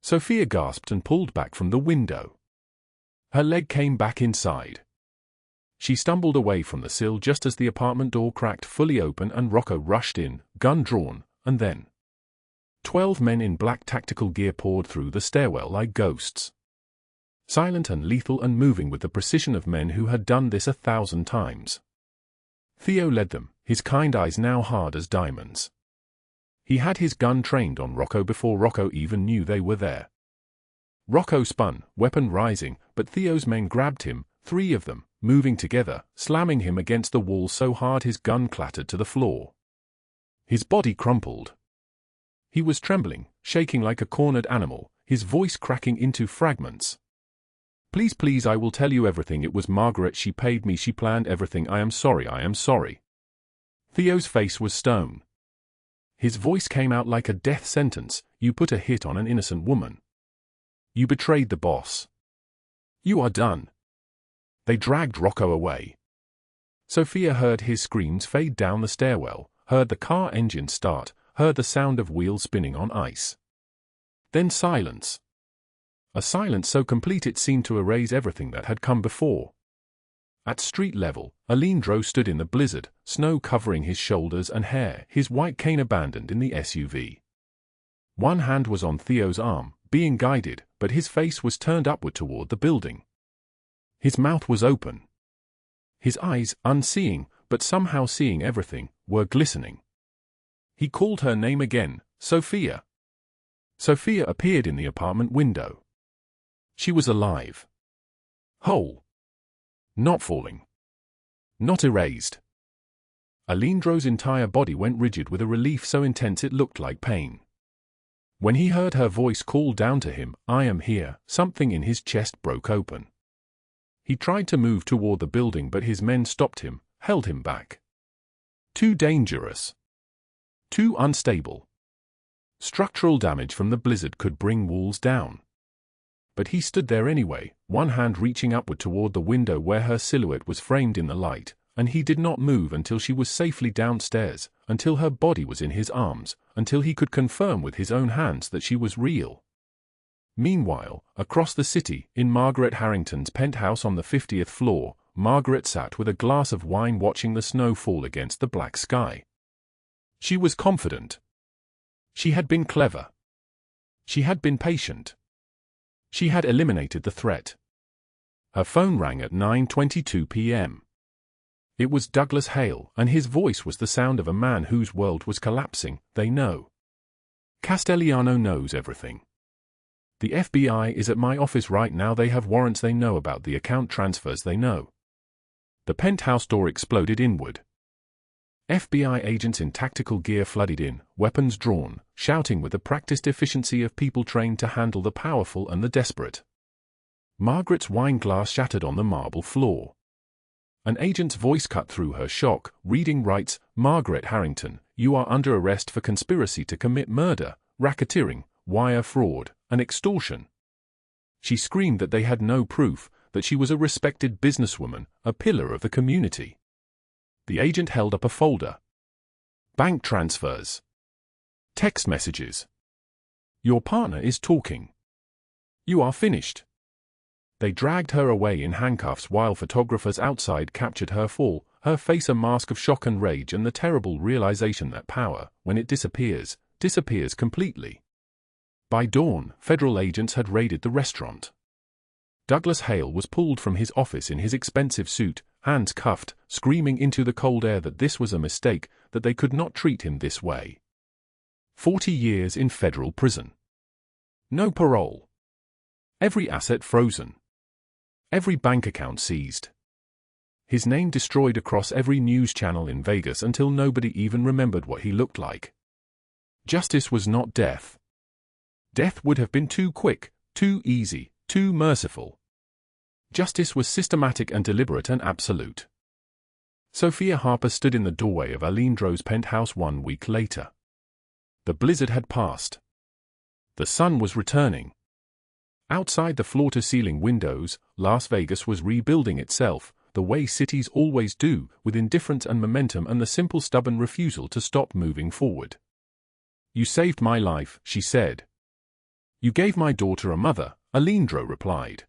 Sofia gasped and pulled back from the window. Her leg came back inside. She stumbled away from the sill just as the apartment door cracked fully open and Rocco rushed in, gun drawn, and then 12 men in black tactical gear poured through the stairwell like ghosts. Silent and lethal and moving with the precision of men who had done this 1,000 times. Theo led them, his kind eyes now hard as diamonds. He had his gun trained on Rocco before Rocco even knew they were there. Rocco spun, weapon rising, but Theo's men grabbed him, 3 of them, moving together, slamming him against the wall so hard his gun clattered to the floor. His body crumpled. He was trembling, shaking like a cornered animal, his voice cracking into fragments. Please, please, I will tell you everything. It was Margaret. She paid me. She planned everything. I am sorry. I am sorry. Theo's face was stone. His voice came out like a death sentence. You put a hit on an innocent woman. You betrayed the boss. You are done. They dragged Rocco away. Sofia heard his screams fade down the stairwell, heard the car engine start, heard the sound of wheels spinning on ice. Then silence. A silence so complete it seemed to erase everything that had come before. At street level, Aleandro stood in the blizzard, snow covering his shoulders and hair, his white cane abandoned in the SUV. One hand was on Theo's arm, being guided, but his face was turned upward toward the building. His mouth was open. His eyes, unseeing, but somehow seeing everything, were glistening. He called her name again, Sofia. Sofia appeared in the apartment window. She was alive. Whole. Not falling. Not erased. Aleandro's entire body went rigid with a relief so intense it looked like pain. When he heard her voice call down to him, I am here, something in his chest broke open. He tried to move toward the building but his men stopped him, held him back. Too dangerous. Too unstable. Structural damage from the blizzard could bring walls down. But he stood there anyway, one hand reaching upward toward the window where her silhouette was framed in the light, and he did not move until she was safely downstairs, until her body was in his arms, until he could confirm with his own hands that she was real. Meanwhile, across the city, in Margaret Harrington's penthouse on the 50th floor, Margaret sat with a glass of wine watching the snow fall against the black sky. She was confident. She had been clever. She had been patient. She had eliminated the threat. Her phone rang at 9:22 p.m. It was Douglas Hale, and his voice was the sound of a man whose world was collapsing. They know. Castellano knows everything. The FBI is at my office right now. They have warrants. They know about the account transfers. They know. The penthouse door exploded inward. FBI agents in tactical gear flooded in, weapons drawn, shouting with the practiced efficiency of people trained to handle the powerful and the desperate. Margaret's wine glass shattered on the marble floor. An agent's voice cut through her shock, reading writes, "Margaret Harrington, you are under arrest for conspiracy to commit murder, racketeering, wire fraud, and extortion." She screamed that they had no proof, that she was a respected businesswoman, a pillar of the community. The agent held up a folder. Bank transfers. Text messages. Your partner is talking. You are finished. They dragged her away in handcuffs while photographers outside captured her fall, her face a mask of shock and rage and the terrible realization that power, when it disappears, disappears completely. By dawn, federal agents had raided the restaurant. Douglas Hale was pulled from his office in his expensive suit, hands cuffed, screaming into the cold air that this was a mistake, that they could not treat him this way. 40 years in federal prison. No parole. Every asset frozen. Every bank account seized. His name destroyed across every news channel in Vegas until nobody even remembered what he looked like. Justice was not death. Death would have been too quick, too easy, too merciful. Justice was systematic and deliberate and absolute. Sofia Harper stood in the doorway of Aleandro's penthouse 1 week later. The blizzard had passed. The sun was returning. Outside the floor-to-ceiling windows, Las Vegas was rebuilding itself, the way cities always do, with indifference and momentum and the simple stubborn refusal to stop moving forward. "You saved my life," she said. "You gave my daughter a mother," Aleandro replied.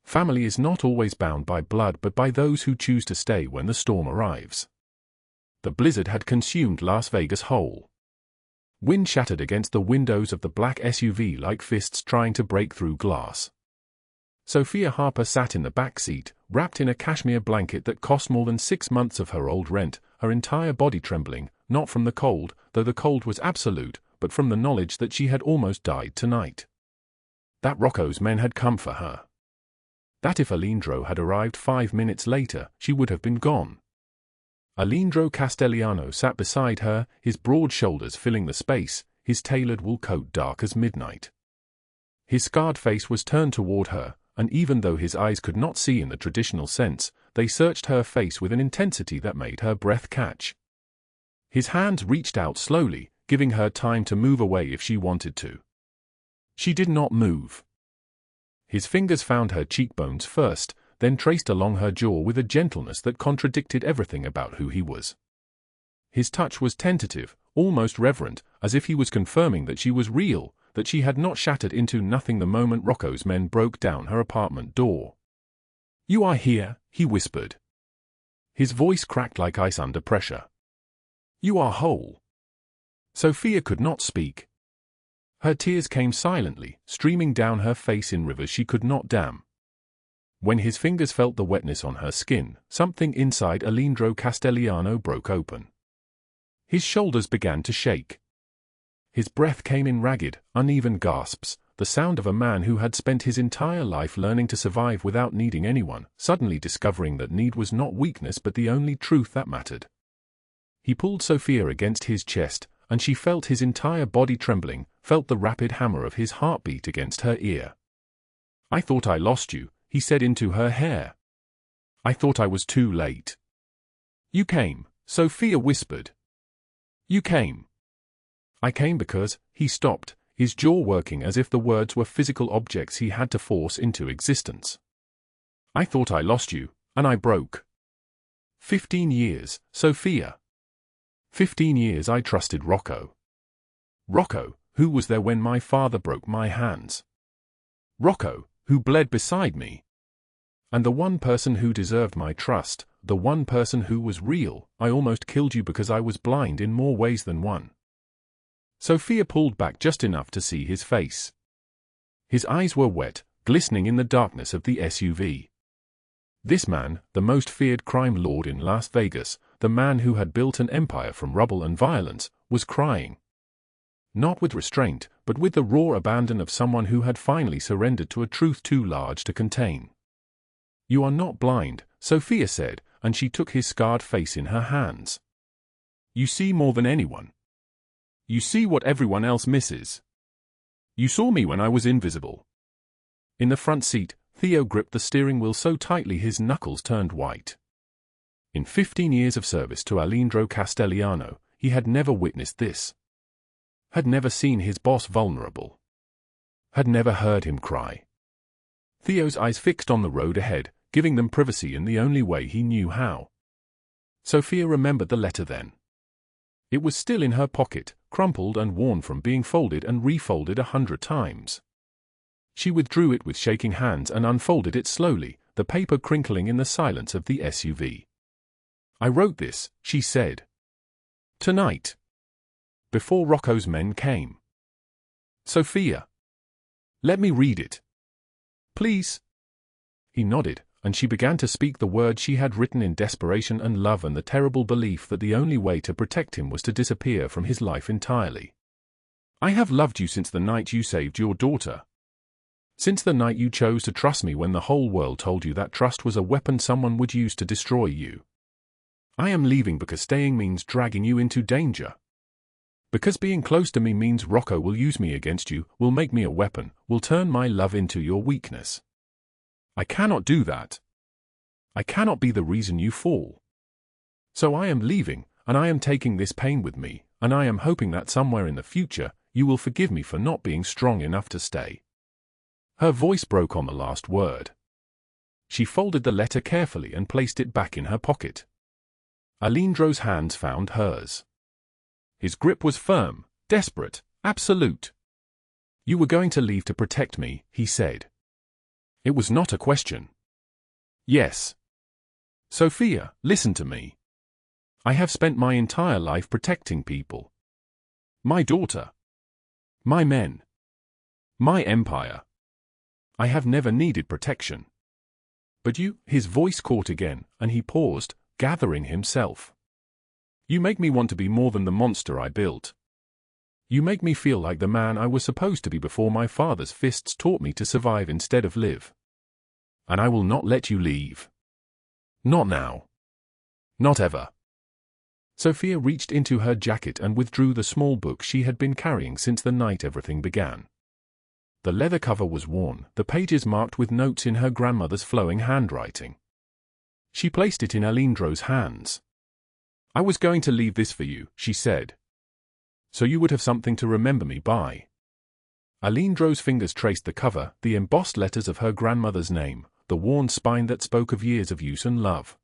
Family is not always bound by blood but by those who choose to stay when the storm arrives. The blizzard had consumed Las Vegas whole. Wind shattered against the windows of the black SUV like fists trying to break through glass. Sofia Harper sat in the back seat, wrapped in a cashmere blanket that cost more than 6 months of her old rent, her entire body trembling, not from the cold, though the cold was absolute, but from the knowledge that she had almost died tonight. That Rocco's men had come for her. That if Aleandro had arrived 5 minutes later, she would have been gone. Aleandro Castellano sat beside her, his broad shoulders filling the space, his tailored wool coat dark as midnight. His scarred face was turned toward her, and even though his eyes could not see in the traditional sense, they searched her face with an intensity that made her breath catch. His hands reached out slowly, giving her time to move away if she wanted to. She did not move. His fingers found her cheekbones first, then traced along her jaw with a gentleness that contradicted everything about who he was. His touch was tentative, almost reverent, as if he was confirming that she was real, that she had not shattered into nothing the moment Rocco's men broke down her apartment door. "You are here," he whispered. His voice cracked like ice under pressure. "You are whole." Sofia could not speak. Her tears came silently, streaming down her face in rivers she could not dam. When his fingers felt the wetness on her skin, something inside Aleandro Castellano broke open. His shoulders began to shake. His breath came in ragged, uneven gasps, the sound of a man who had spent his entire life learning to survive without needing anyone, suddenly discovering that need was not weakness but the only truth that mattered. He pulled Sofia against his chest, and she felt his entire body trembling, felt the rapid hammer of his heartbeat against her ear. "I thought I lost you," he said into her hair. "I thought I was too late." "You came," Sofia whispered. "You came." "I came because," he stopped, his jaw working as if the words were physical objects he had to force into existence. "I thought I lost you, and I broke. 15 years, Sofia. 15 years I trusted Rocco. Rocco, who was there when my father broke my hands. Rocco, who bled beside me. And the one person who deserved my trust, the one person who was real, I almost killed you because I was blind in more ways than one." Sofia pulled back just enough to see his face. His eyes were wet, glistening in the darkness of the SUV. This man, the most feared crime lord in Las Vegas, the man who had built an empire from rubble and violence, was crying. Not with restraint, but with the raw abandon of someone who had finally surrendered to a truth too large to contain. "You are not blind," Sofia said, and she took his scarred face in her hands. You see more than anyone. You see what everyone else misses. You saw me when I was invisible. In the front seat, Theo gripped the steering wheel so tightly his knuckles turned white. In 15 years of service to Aleandro Castelliano, he had never witnessed this. Had never seen his boss vulnerable. Had never heard him cry. Theo's eyes fixed on the road ahead, giving them privacy in the only way he knew how. Sofia remembered the letter then. It was still in her pocket, crumpled and worn from being folded and refolded 100 times. She withdrew it with shaking hands and unfolded it slowly, the paper crinkling in the silence of the SUV. I wrote this, she said. Tonight. Before Rocco's men came. Sofia. Let me read it. Please. He nodded, and she began to speak the words she had written in desperation and love and the terrible belief that the only way to protect him was to disappear from his life entirely. I have loved you since the night you saved your daughter. Since the night you chose to trust me when the whole world told you that trust was a weapon someone would use to destroy you. I am leaving because staying means dragging you into danger. Because being close to me means Rocco will use me against you, will make me a weapon, will turn my love into your weakness. I cannot do that. I cannot be the reason you fall. So I am leaving, and I am taking this pain with me, and I am hoping that somewhere in the future, you will forgive me for not being strong enough to stay. Her voice broke on the last word. She folded the letter carefully and placed it back in her pocket. Aleandro's hands found hers. His grip was firm, desperate, absolute. You were going to leave to protect me, he said. It was not a question. Yes. Sofia, listen to me. I have spent my entire life protecting people. My daughter. My men. My empire. I have never needed protection. But you, his voice caught again, and he paused, gathering himself. You make me want to be more than the monster I built. You make me feel like the man I was supposed to be before my father's fists taught me to survive instead of live. And I will not let you leave. Not now. Not ever. Sofia reached into her jacket and withdrew the small book she had been carrying since the night everything began. The leather cover was worn, the pages marked with notes in her grandmother's flowing handwriting. She placed it in Aleandro's hands. I was going to leave this for you, she said. So you would have something to remember me by. Aleandro's fingers traced the cover, the embossed letters of her grandmother's name, the worn spine that spoke of years of use and love.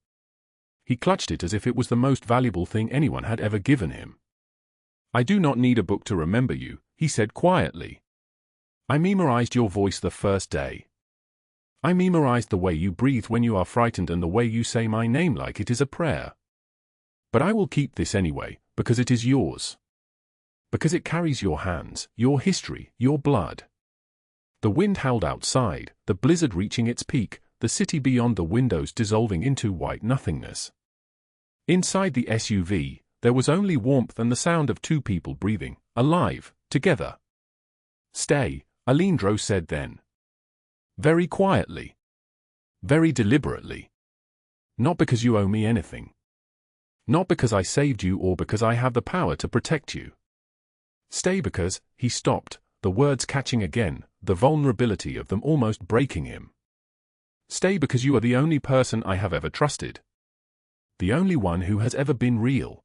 He clutched it as if it was the most valuable thing anyone had ever given him. I do not need a book to remember you, he said quietly. I memorized your voice the first day. I memorized the way you breathe when you are frightened and the way you say my name like it is a prayer. But I will keep this anyway, because it is yours. Because it carries your hands, your history, your blood. The wind howled outside, the blizzard reaching its peak, the city beyond the windows dissolving into white nothingness. Inside the SUV, there was only warmth and the sound of two people breathing, alive, together. Stay, Aleandro said then. Very quietly. Very deliberately. Not because you owe me anything. Not because I saved you or because I have the power to protect you. Stay because, he stopped, the words catching again, the vulnerability of them almost breaking him. Stay because you are the only person I have ever trusted. The only one who has ever been real.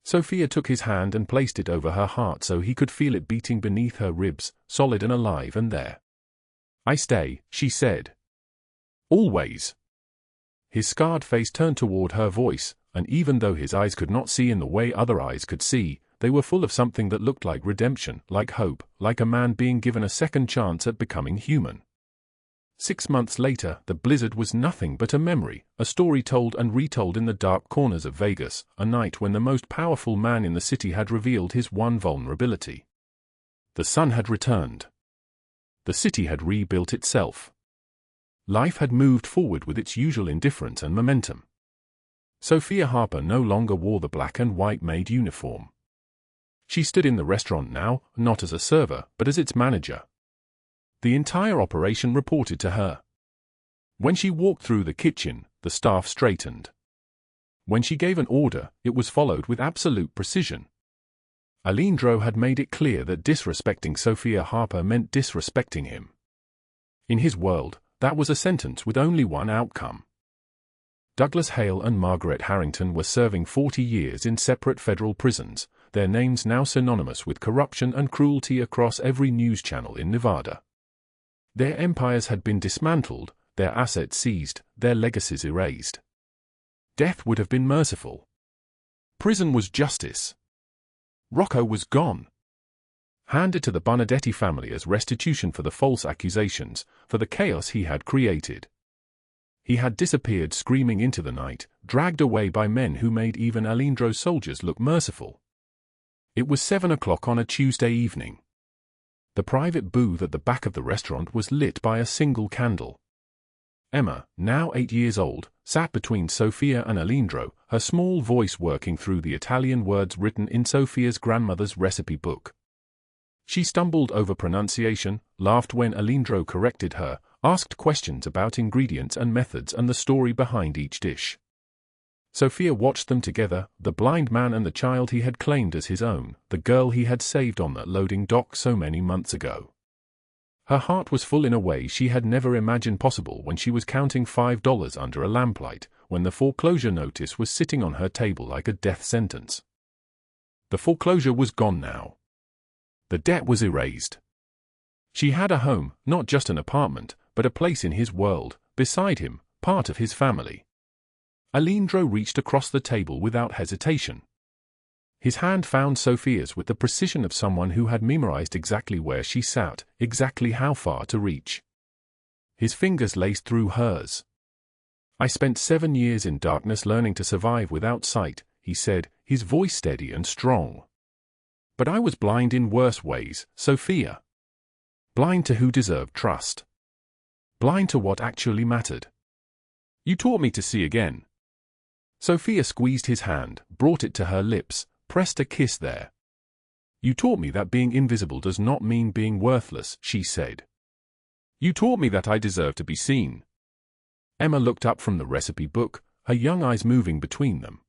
Sofia took his hand and placed it over her heart so he could feel it beating beneath her ribs, solid and alive and there. I stay, she said. Always. His scarred face turned toward her voice, and even though his eyes could not see in the way other eyes could see, they were full of something that looked like redemption, like hope, like a man being given a second chance at becoming human. 6 months later, the blizzard was nothing but a memory, a story told and retold in the dark corners of Vegas, a night when the most powerful man in the city had revealed his one vulnerability. The sun had returned. The city had rebuilt itself. Life had moved forward with its usual indifference and momentum. Sofia Harper no longer wore the black and white maid uniform. She stood in the restaurant now, not as a server, but as its manager. The entire operation reported to her. When she walked through the kitchen, the staff straightened. When she gave an order, it was followed with absolute precision. Aleandro had made it clear that disrespecting Sofia Harper meant disrespecting him. In his world, that was a sentence with only one outcome. Douglas Hale and Margaret Harrington were serving 40 years in separate federal prisons, their names now synonymous with corruption and cruelty across every news channel in Nevada. Their empires had been dismantled, their assets seized, their legacies erased. Death would have been merciful. Prison was justice. Rocco was gone. Handed to the Bonadetti family as restitution for the false accusations, for the chaos he had created. He had disappeared screaming into the night, dragged away by men who made even Aleandro's soldiers look merciful. It was 7 o'clock on a Tuesday evening. The private booth at the back of the restaurant was lit by a single candle. Emma, now 8 years old, sat between Sofia and Aleandro, her small voice working through the Italian words written in Sofia's grandmother's recipe book. She stumbled over pronunciation, laughed when Aleandro corrected her, asked questions about ingredients and methods and the story behind each dish. Sofia watched them together, the blind man and the child he had claimed as his own, the girl he had saved on that loading dock so many months ago. Her heart was full in a way she had never imagined possible when she was counting $5 under a lamplight, when the foreclosure notice was sitting on her table like a death sentence. The foreclosure was gone now. The debt was erased. She had a home, not just an apartment, but a place in his world, beside him, part of his family. Aleandro reached across the table without hesitation. His hand found Sofia's with the precision of someone who had memorized exactly where she sat, exactly how far to reach. His fingers laced through hers. "I spent 7 years in darkness learning to survive without sight," he said, his voice steady and strong. "But I was blind in worse ways, Sofia. Blind to who deserved trust. Blind to what actually mattered. You taught me to see again." Sofia squeezed his hand, brought it to her lips, pressed a kiss there. "You taught me that being invisible does not mean being worthless," she said. "You taught me that I deserve to be seen." Emma looked up from the recipe book, her young eyes moving between them.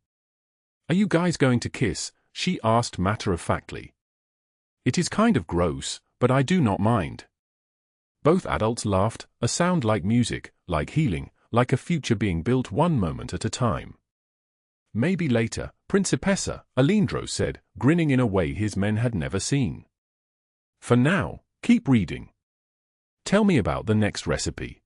"Are you guys going to kiss?" she asked matter-of-factly. "It is kind of gross, but I do not mind." Both adults laughed, a sound like music, like healing, like a future being built one moment at a time. "Maybe later, Principessa," Aleandro said, grinning in a way his men had never seen. "For now, keep reading. Tell me about the next recipe."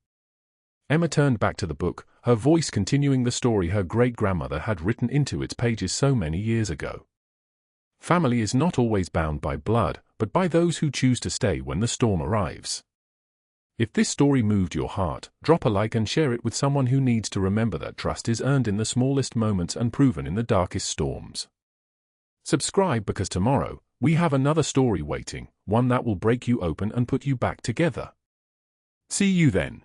Emma turned back to the book, her voice continuing the story her great-grandmother had written into its pages so many years ago. Family is not always bound by blood, but by those who choose to stay when the storm arrives. If this story moved your heart, drop a like and share it with someone who needs to remember that trust is earned in the smallest moments and proven in the darkest storms. Subscribe because tomorrow, we have another story waiting, one that will break you open and put you back together. See you then.